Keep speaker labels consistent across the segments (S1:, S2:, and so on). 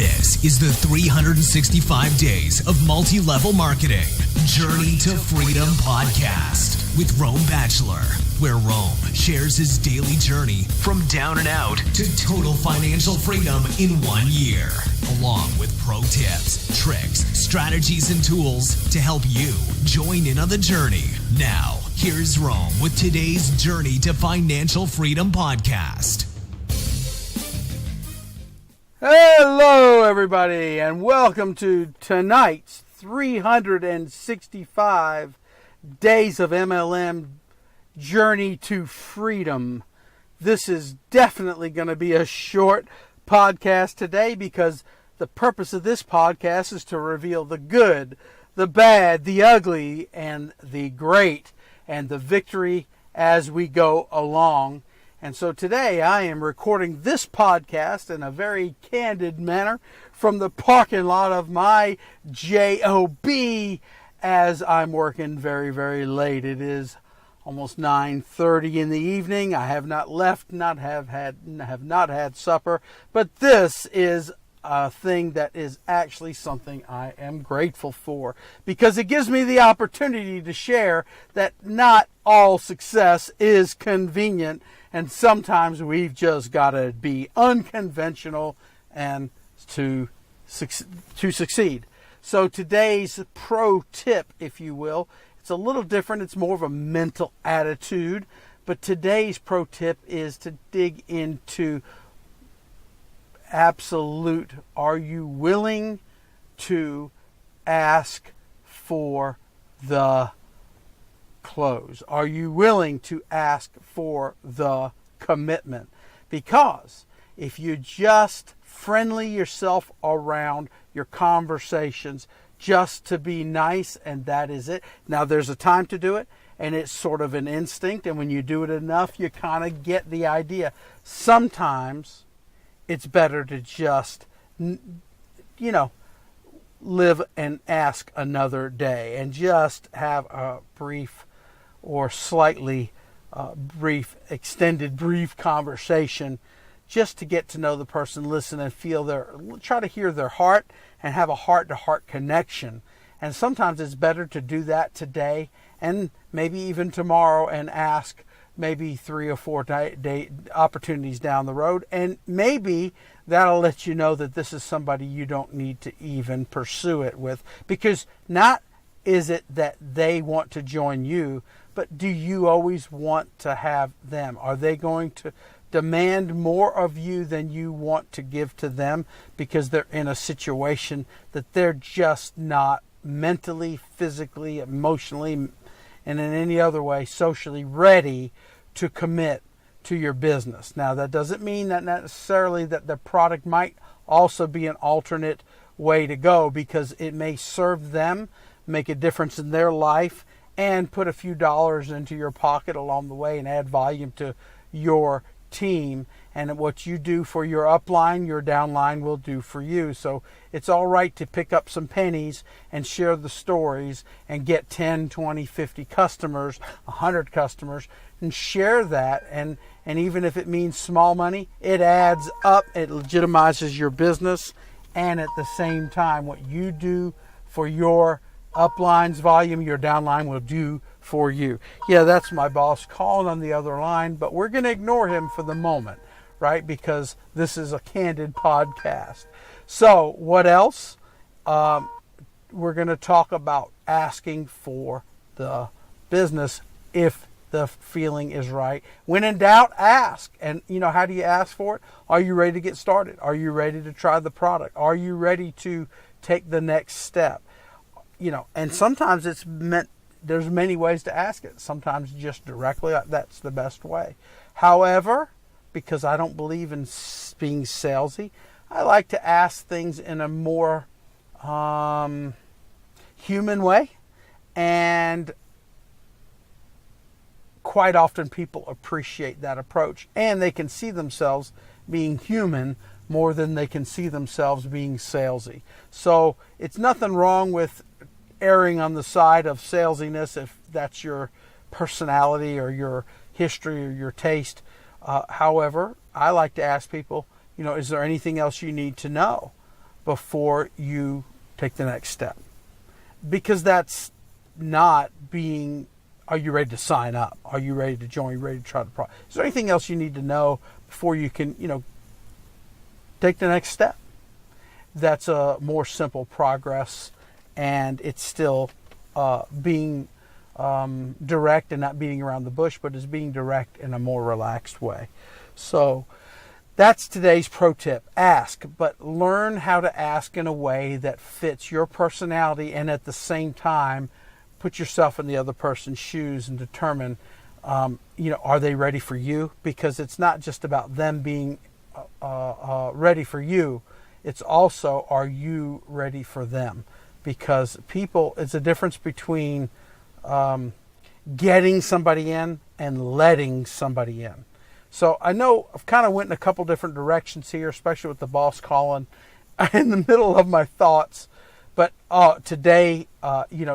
S1: This is the 365 Days of Multi-Level Marketing Journey to Freedom podcast with Rome Batchelor, where Rome shares his daily journey from down and out to total financial freedom in 1 year, along with pro tips, tricks, strategies, and tools to help you join in on the journey. Now, here's Rome with today's Journey to Financial Freedom podcast.
S2: Hello, everybody, and welcome to tonight's 365 Days of MLM Journey to Freedom. This is definitely going to be a short podcast today because the purpose of this podcast is to reveal the good, the bad, the ugly, and the great, and the victory as we go along. And so today I am recording this podcast in a very candid manner from the parking lot of my job as I'm working very, very late. It is almost 9:30 in the evening. I have not left, have not had supper, but this is a thing that is actually something I am grateful for because it gives me the opportunity to share that not all success is convenient. And sometimes we've just got to be unconventional and to succeed. So today's pro tip, if you will, it's a little different. It's more of a mental attitude. But today's pro tip is to dig into absolute, are you willing to ask for the close? Are you willing to ask for the commitment? Because if you just friendly yourself around your conversations just to be nice and that is it. Now there's a time to do it and it's sort of an instinct, and when you do it enough you kind of get the idea. Sometimes it's better to just live and ask another day and just have a brief or slightly extended brief conversation just to get to know the person, listen and try to hear their heart and have a heart-to-heart connection. And sometimes it's better to do that today and maybe even tomorrow and ask maybe 3 or 4 day opportunities down the road. And maybe that'll let you know that this is somebody you don't need to even pursue it with, because not is it that they want to join you, but do you always want to have them? Are they going to demand more of you than you want to give to them because they're in a situation that they're just not mentally, physically, emotionally, and in any other way socially ready to commit to your business? Now, that doesn't mean that necessarily that the product might also be an alternate way to go, because it may serve them, make a difference in their life, and put a few dollars into your pocket along the way and add volume to your team. And what you do for your upline, your downline will do for you. So it's all right to pick up some pennies and share the stories and get 10, 20, 50 customers, 100 customers, and share that. And even if it means small money, it adds up. It legitimizes your business. And at the same time, what you do for your upline's volume, your downline will do for you. Yeah, that's my boss calling on the other line, but we're going to ignore him for the moment, right? Because this is a candid podcast. So what else? We're going to talk about asking for the business if the feeling is right. When in doubt, ask. And how do you ask for it? Are you ready to get started? Are you ready to try the product? Are you ready to take the next step? And sometimes there's many ways to ask it. Sometimes just directly, that's the best way. However, because I don't believe in being salesy, I like to ask things in a more human way. And quite often people appreciate that approach. And they can see themselves being human more than they can see themselves being salesy. So it's nothing wrong with erring on the side of salesiness if that's your personality or your history or your taste. However, I like to ask people, is there anything else you need to know? before you take the next step. Because that's not being, are you ready to sign up? Are you ready to join? Are you ready to try the product? Is there anything else you need to know before you can, take the next step? That's a more simple progress, and it's still being direct and not beating around the bush, but is being direct in a more relaxed way. So that's today's pro tip. Ask, but learn how to ask in a way that fits your personality, and at the same time, put yourself in the other person's shoes and determine, are they ready for you? Because it's not just about them being ready for you. It's also, are you ready for them? Because it's a difference between getting somebody in and letting somebody in. So I know I've kind of went in a couple different directions here, especially with the boss calling in the middle of my thoughts. But today,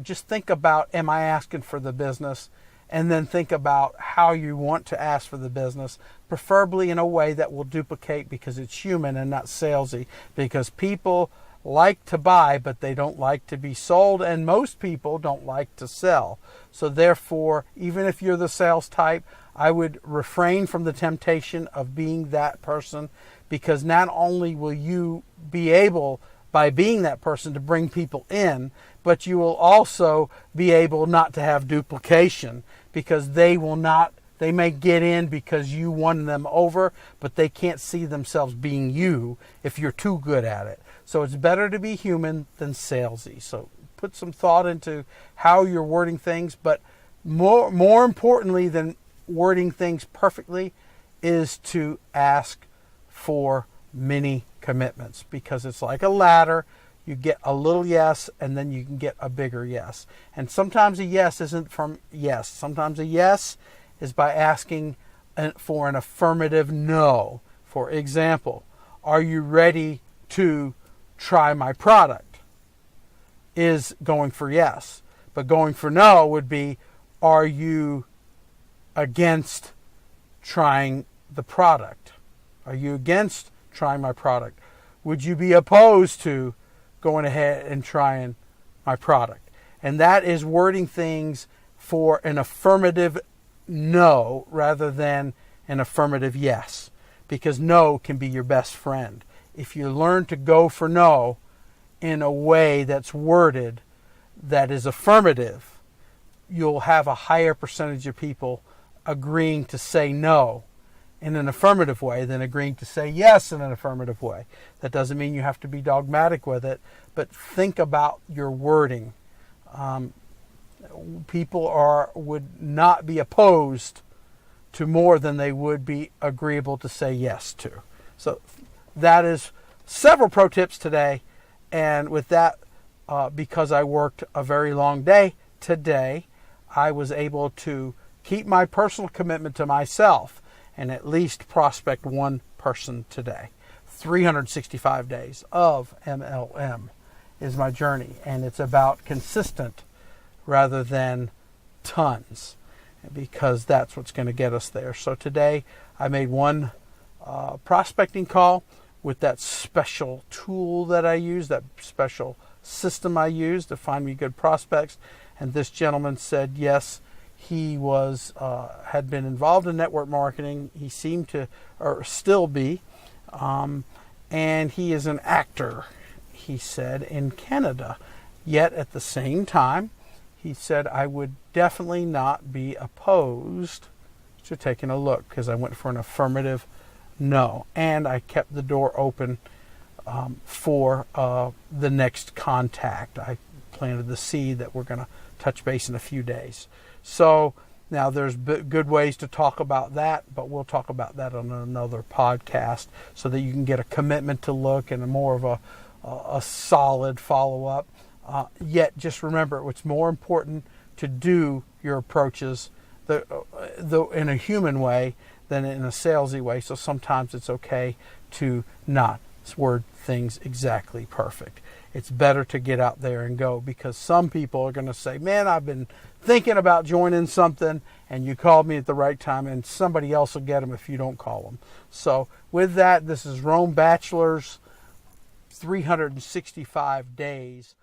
S2: just think about, am I asking for the business? And then think about how you want to ask for the business, preferably in a way that will duplicate, because it's human and not salesy. Because people like to buy, but they don't like to be sold, and most people don't like to sell. So therefore, even if you're the sales type, I would refrain from the temptation of being that person, because not only will you be able, by being that person, to bring people in, but you will also be able not to have duplication, because they may get in because you won them over, but they can't see themselves being you if you're too good at it. So it's better to be human than salesy. So put some thought into how you're wording things, but more importantly than wording things perfectly is to ask for many commitments, because it's like a ladder. You get a little yes, and then you can get a bigger yes. And sometimes a yes isn't from yes. Sometimes a yes is by asking for an affirmative no. For example, are you ready to try my product? Is going for yes. But going for no would be, are you against trying the product? Are you against trying my product? Would you be opposed to going ahead and trying my product? And that is wording things for an affirmative no rather than an affirmative yes, because no can be your best friend. If you learn to go for no in a way that's worded that is affirmative, you'll have a higher percentage of people agreeing to say no in an affirmative way than agreeing to say yes in an affirmative way. That doesn't mean you have to be dogmatic with it, but think about your wording. People would not be opposed to more than they would be agreeable to say yes to. So that is several pro tips today. And with that, because I worked a very long day today, I was able to keep my personal commitment to myself and at least prospect one person today. 365 days of MLM is my journey, and it's about consistent rather than tons, because that's what's going to get us there. So today I made one prospecting call with that special tool that I use, that special system I use to find me good prospects. And this gentleman said yes, he had been involved in network marketing. He seemed to, or still be, and he is an actor, he said, in Canada. Yet at the same time, he said, I would definitely not be opposed to taking a look, because I went for an affirmative no. And I kept the door open for the next contact. I planted the seed that we're going to touch base in a few days. So now there's good ways to talk about that, but we'll talk about that on another podcast so that you can get a commitment to look and more of a solid follow-up. Yet just remember, it's more important to do your approaches in a human way than in a salesy way. So sometimes it's okay to not word things exactly perfect. It's better to get out there and go, because some people are going to say, man, I've been thinking about joining something, and you called me at the right time, and somebody else will get them if you don't call them. So with that, this is Rome Bachelor's 365 days